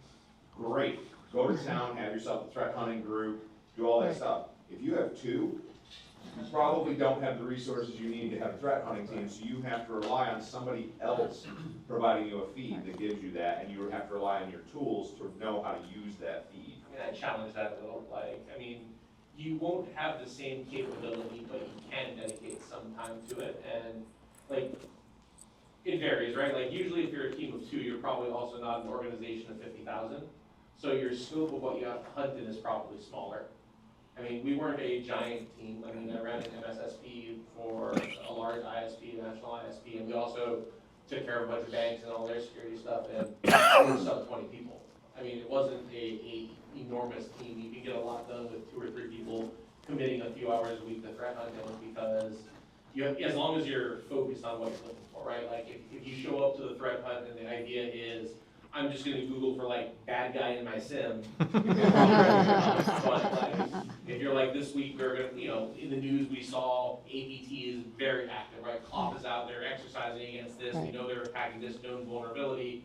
great, go to town, have yourself a threat hunting group, do all that Right. stuff. If you have 2, you probably don't have the resources you need to have a threat hunting team, so you have to rely on somebody else providing you a feed that gives you that, and you have to rely on your tools to know how to use that feed. I mean, I challenge that a little, like, I mean, you won't have the same capability, but you can dedicate some time to it, and, like, it varies, right? Like, usually if you're a team of 2, you're probably also not an organization of 50,000, so your scope of what you have to hunt in is probably smaller. I mean, we weren't a giant team. I mean, I ran an MSSP for a large ISP, a national ISP, and we also took care of a bunch of banks and all their security stuff, and we were sub 20 people. I mean, it wasn't a enormous team. You can get a lot done with 2 or 3 people committing a few hours a week to threat hunting because you have, as long as you're focused on what you're looking for, right? Like, if you show up to the threat hunt and the idea is, I'm just gonna Google for like bad guy in my sim. But like, if you're like, this week we're gonna, you know, in the news we saw APT is very active, right? CLOP is out there exercising against this. We know they're attacking this known vulnerability.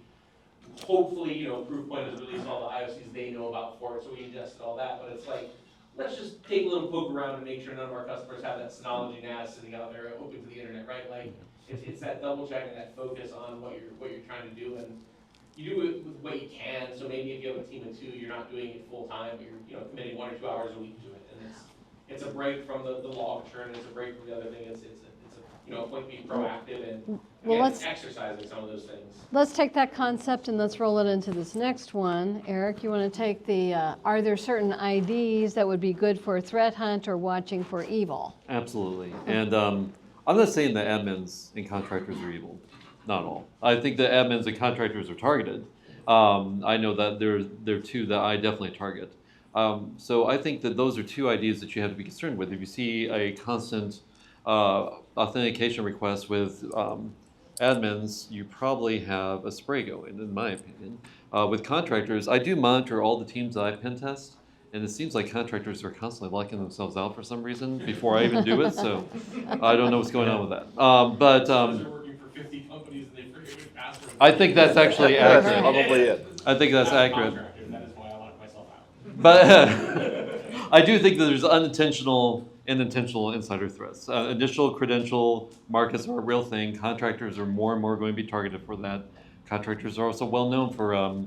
Hopefully, you know, Proofpoint has released all the IOCs they know about for it, so we ingested all that. But it's like, let's just take a little poke around and make sure none of our customers have that Synology NAS sitting out there open to the internet, right? Like, it's that double check and that focus on what you're trying to do, and you do it with what you can. So maybe if you have a team of 2, you're not doing it full time, but you're committing 1 or 2 hours a week to it, and it's a break from the log churn, it's a break from the other thing. It's a point being proactive and again, exercising some of those things. Let's take that concept and let's roll it into this next one. Eric, you want to take the, are there certain IDs that would be good for a threat hunt or watching for evil? Absolutely. And I'm not saying that admins and contractors are evil. Not all. I think that admins and contractors are targeted. I know that there are 2 that I definitely target. So I think that those are 2 ideas that you have to be concerned with. If you see a constant authentication request with admins, you probably have a spray going, in my opinion. With contractors, I do monitor all the teams that I pen test, and it seems like contractors are constantly locking themselves out for some reason before I even do it, so I don't know what's going on with that. But They're working for 50 companies and they forget which password. I think that's actually accurate. Probably it. I think that's I'm a accurate. contractor, and that is why I lock myself out. But I do think that there's unintentional and intentional insider threats. Initial credential markets are a real thing. Contractors are more and more going to be targeted for that. Contractors are also well known for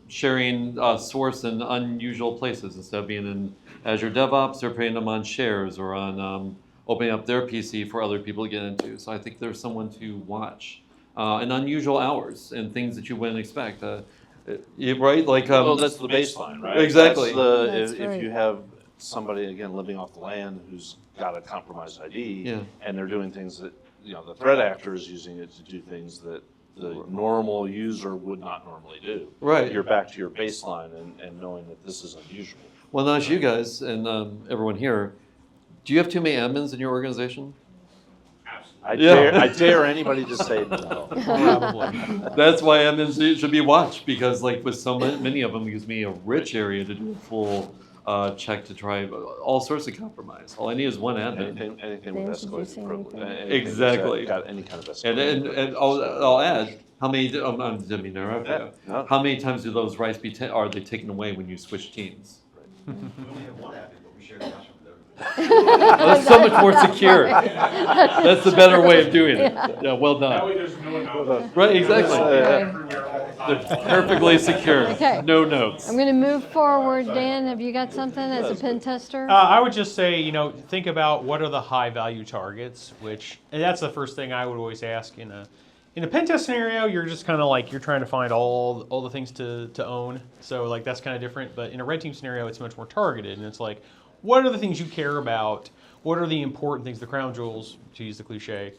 sharing source in unusual places. Instead of being in Azure DevOps, they're putting them on shares or on opening up their PC for other people to get into. So I think there's someone to watch. In unusual hours and things that you wouldn't expect. Right? Like Well, that's the baseline, right? Exactly. That's That's if right. you have somebody, again, living off the land who's got a compromised ID, Yeah. and they're doing things that, the threat actor is using it to do things that the normal user would not normally do. Right. You're back to your baseline and knowing that this is unusual. Well, now, as you guys and everyone here, do you have too many admins in your organization? Absolutely. I dare anybody to say no. Probably. That's why admins should be watched, because like with so many of them, gives me a rich area to do a full check to try all sorts of compromise. All I need is one admin. Anything Dan, with did you say escalated privilege. anything? Anything that's Exactly. got any kind of And escalated and privilege. I'll add, how many? I didn't mean to interrupt you. Yeah, no. How many times do those rights are they taken away when you switch teams? We only have one admin, but we share the password with everybody. Oh, that's so much more secure. That's the better way of doing it. Yeah, well That done. way there's no one out. Right, exactly. Everywhere all the time. They're perfectly secure. Okay. No notes. I'm going to move forward. Dan, have you got something as a pen tester? I would just say, think about what are the high value targets, and that's the first thing I would always ask in a pen test scenario. You're just kind of like, you're trying to find all the things to own. So like, that's kind of different. But in a red team scenario, it's much more targeted. And it's like, what are the things you care about? What are the important things, the crown jewels, to use the cliche?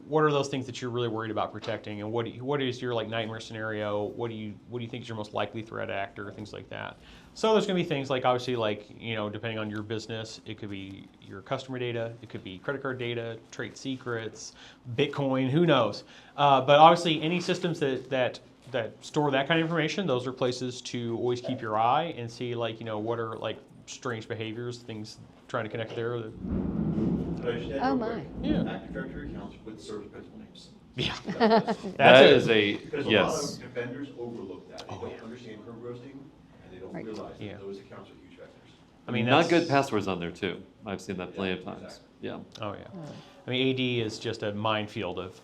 What are those things that you're really worried about protecting? And what is your like nightmare scenario? What do you think is your most likely threat actor? Things like that. So there's going to be things like, obviously, like, depending on your business, it could be your customer data, it could be credit card data, trade secrets, Bitcoin, who knows? But obviously, any systems that store that kind of information, those are places to always keep your eye and see, like, what are like strange behaviors, things trying to connect there. Oh, my. Yeah. Active Directory accounts with service principal names. Yeah. That it. is a Because a lot yes. of defenders overlook that. They don't understand curve roasting, and they don't Right. realize Yeah. that those accounts are huge vectors. I mean, Not that's good passwords on there too. I've seen that plenty of times. Exactly. Yeah. Oh yeah. I mean, AD is just a minefield of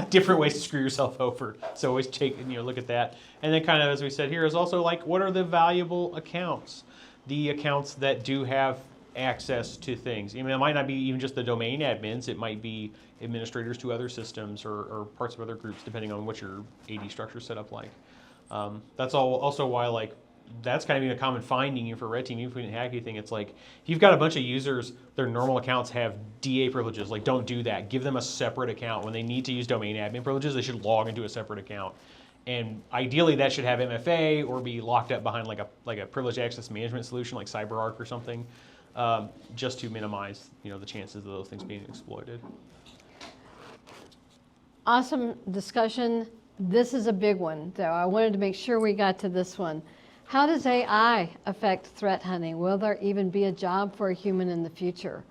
different ways to screw yourself over. So always look at that. And then kind of, as we said here, is also like, what are the valuable accounts? The accounts that do have access to things. I mean, it might not be even just the domain admins. It might be administrators to other systems or parts of other groups, depending on what your AD structure is set up like. That's also why, like, that's kind of even a common finding for Red Team. Even if we didn't hack anything, it's like, if you've got a bunch of users, their normal accounts have DA privileges. Like, don't do that. Give them a separate account. When they need to use domain admin privileges, they should log into a separate account. And ideally, that should have MFA or be locked up behind like a privileged access management solution like CyberArk or something, just to minimize the chances of those things being exploited. Awesome discussion. This is a big one, though. I wanted to make sure we got to this one. How does AI affect threat hunting? Will there even be a job for a human in the future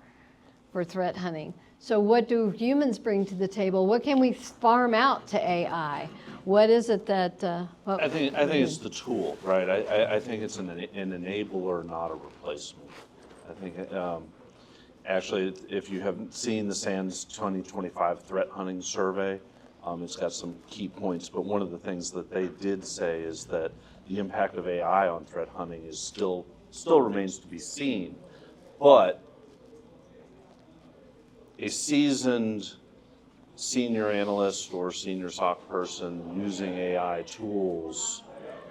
for threat hunting? So what do humans bring to the table? What can we farm out to AI? What is it that? I think it's the tool, right? I think it's an enabler, not a replacement. I think actually, if you haven't seen the SANS 2025 threat hunting survey, it's got some key points. But one of the things that they did say is that the impact of AI on threat hunting is still remains to be seen, but a seasoned senior analyst or senior SOC person using AI tools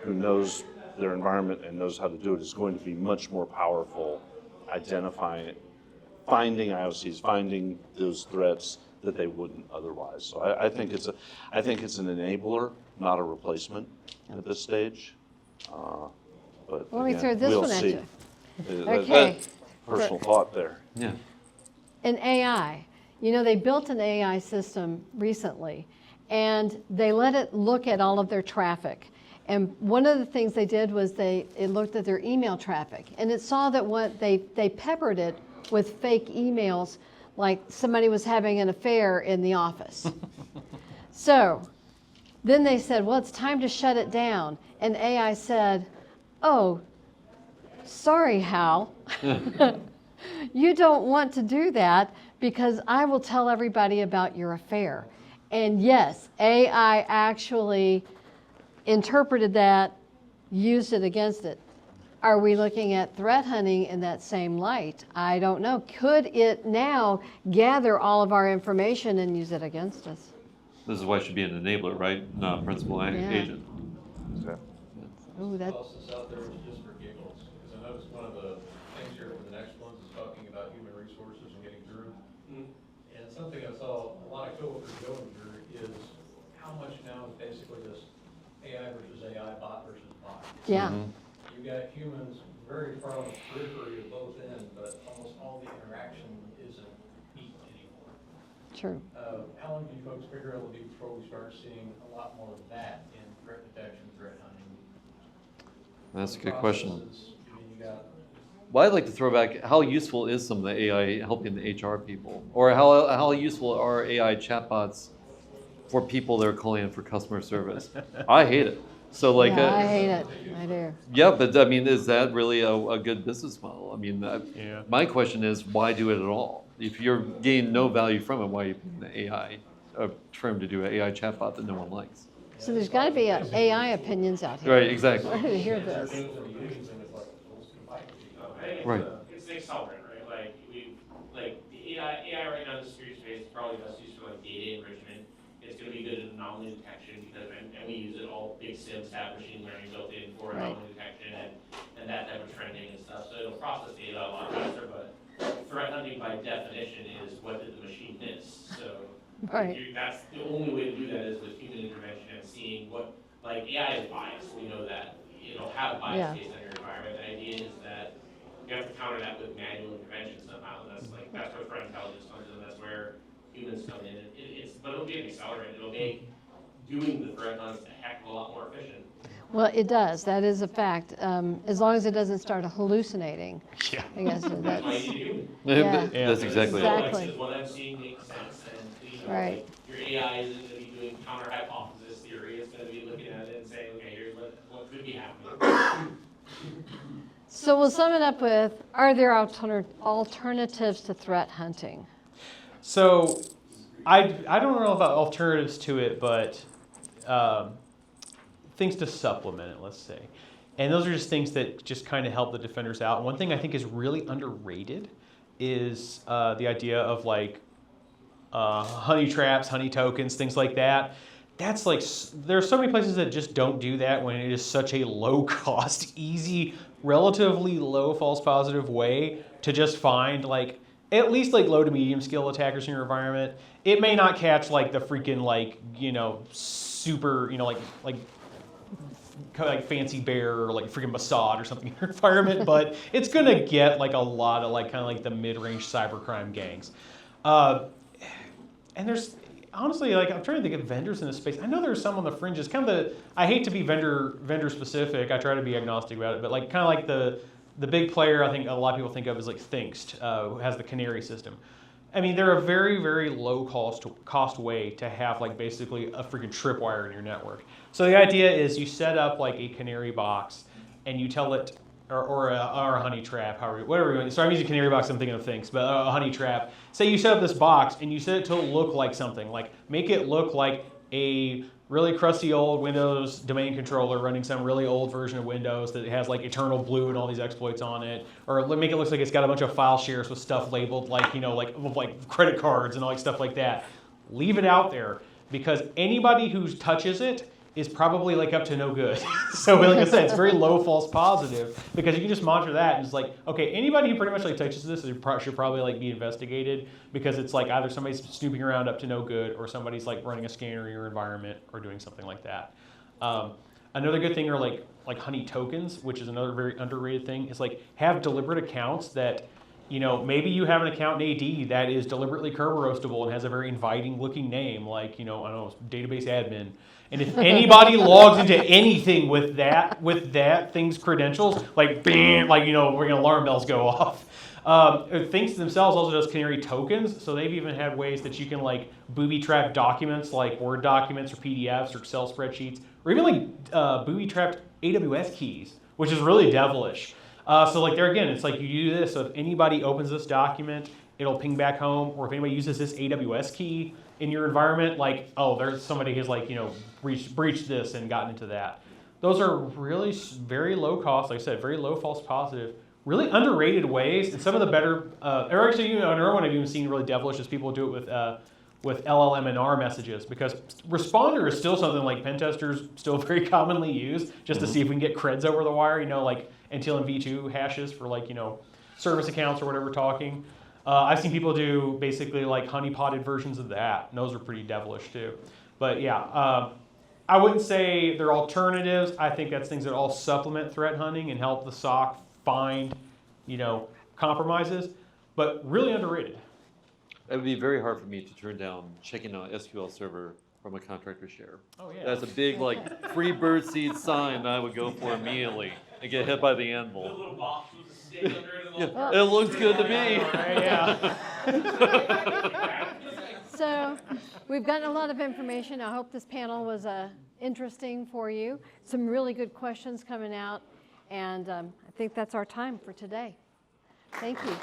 who knows their environment and knows how to do it is going to be much more powerful identifying, finding IOCs, finding those threats that they wouldn't otherwise. So I think it's an enabler, not a replacement at this stage. But Let me again, throw this we'll one at see. you. That Okay. personal thought there. Yeah. An AI. They built an AI system recently, and they let it look at all of their traffic. And one of the things they did was it looked at their email traffic, and it saw that they peppered it with fake emails, like somebody was having an affair in the office. So then they said, well, it's time to shut it down. And AI said, oh, sorry, Hal. You don't want to do that because I will tell everybody about your affair. And yes, AI actually interpreted that, used it against it. Are we looking at threat hunting in that same light? I don't know. Could it now gather all of our information and use it against us? This is why it should be an enabler, right? Not a principal agent. Ooh, that, Toss this out there was just for giggles, because I noticed one of the things here for the next one is talking about human resources and getting through. Mm. And something I saw a lot of coworkers going through is how much now is basically this AI versus AI, bot versus bot. Yeah. You got humans very far on the periphery of both ends, but almost all the interaction isn't heat anymore. True. How long do you folks figure it'll be before we start seeing a lot more of that in threat detection, threat hunting? That's a good question. Processes? I mean, you got Well, I'd like to throw back, how useful is some of the AI helping the HR people? Or how useful are AI chatbots for people that are calling in for customer service? I hate it. So like, Yeah, I hate it. I do. yeah, but I mean, is that really a good business model? I mean, Yeah. my question is, why do it at all? If you're getting no value from it, why are you putting the AI term to do an AI chatbot that no one likes? So there's got to be AI opinions out here. Right, exactly. I didn't hear this. things that are using it like tools to fight with. I think Right. it's an accelerant, right? Like the AI right now in the security space is probably best used for like data enrichment. It's going to be good at anomaly detection because and we use it all. Big SIMs have machine learning built in for Right. anomaly detection and that type of trending and stuff. So it'll process data a lot faster. But threat hunting by definition is what did the machine miss? So Right. that's the only way to do that is with human intervention and seeing what like AI is biased. We know that it'll have bias Yeah. based on your environment. The idea is that you have to counter that with manual intervention somehow. And that's where threat intelligence comes in. That's where humans come in. But it'll be an accelerant. It'll make doing the threat hunts a heck of a lot more efficient. Well, it does. That is a fact. As long as it doesn't start hallucinating. Yeah. I guess That's why that's you need a human. Yeah. That's exactly it. Exactly. Like, what I'm seeing makes sense. And Right. your AI isn't going to be doing counter hypothesis theory. It's going to be looking at it and saying, okay, here's what could be happening. So we'll sum it up with, are there alternatives to threat hunting? So I don't know about alternatives to it, but things to supplement it, let's say. And those are just things that just kind of help the defenders out. One thing I think is really underrated is the idea of like honey traps, honey tokens, things like that. That's like, there are so many places that just don't do that when it is such a low cost, easy, relatively low false positive way to just find like, at least like low to medium skill attackers in your environment. It may not catch like the freaking like, super, like fancy bear or like freaking Mossad or something in your environment, but it's gonna get like a lot of like kind of like the mid-range cybercrime gangs. And there's honestly, like, I'm trying to think of vendors in this space. I know there's some on the fringes. I hate to be vendor specific. I try to be agnostic about it, but like kind of like the big player I think a lot of people think of is like Thinkst, who has the Canary system. I mean, they're a very, very low cost way to have like basically a freaking tripwire in your network. So the idea is you set up like a Canary box and you tell it, or a honey trap, whatever you want. So I'm using Canary box, I'm thinking of Thinkst, but a honey trap. Say you set up this box and you set it to look like something, like make it look like a really crusty old Windows domain controller running some really old version of Windows that has like Eternal Blue and all these exploits on it, or make it look like it's got a bunch of file shares with stuff labeled like like credit cards and all like stuff like that. Leave it out there because anybody who touches it is probably like up to no good. So like I said, it's very low false positive because you can just monitor that and it's like, okay, anybody who pretty much like touches this should probably like be investigated because it's like either somebody's snooping around up to no good or somebody's like running a scanner in your environment or doing something like that. Another good thing are like honey tokens, which is another very underrated thing, is like have deliberate accounts that, maybe you have an account in AD that is deliberately Kerber roastable and has a very inviting looking name, like, I don't know, database admin. And if anybody logs into anything with that thing's credentials, like bam, like alarm bells go off. Thinkst themselves also does Canary tokens, so they've even had ways that you can like booby trap documents like Word documents or PDFs or Excel spreadsheets, or even like booby trapped AWS keys, which is really devilish. So like there again, it's like you do this. So if anybody opens this document, it'll ping back home, or if anybody uses this AWS key in your environment, like, oh, there's somebody who's like, breached this and gotten into that. Those are really very low cost, like I said, very low false positive, really underrated ways. And some of the better, or actually, another one I've even seen really devilish is people do it with LLMNR messages, because Responder is still something like pen testers still very commonly use just to see if we can get creds over the wire, like Until and V2 hashes for like, service accounts or whatever talking. I've seen people do basically like honey-potted versions of that, and those are pretty devilish too. But yeah, I wouldn't say they're alternatives. I think that's things that all supplement threat hunting and help the SOC find, compromises, but really underrated. It would be very hard for me to turn down checking out SQL Server from a contractor share. Oh yeah. That's a big free birdseed sign that I would go for immediately and get hit by the anvil. The little box with the stick under it and the Yeah, it looks good to me. Yeah. So we've gotten a lot of information. I hope this panel was interesting for you. Some really good questions coming out. And I think that's our time for today. Thank you.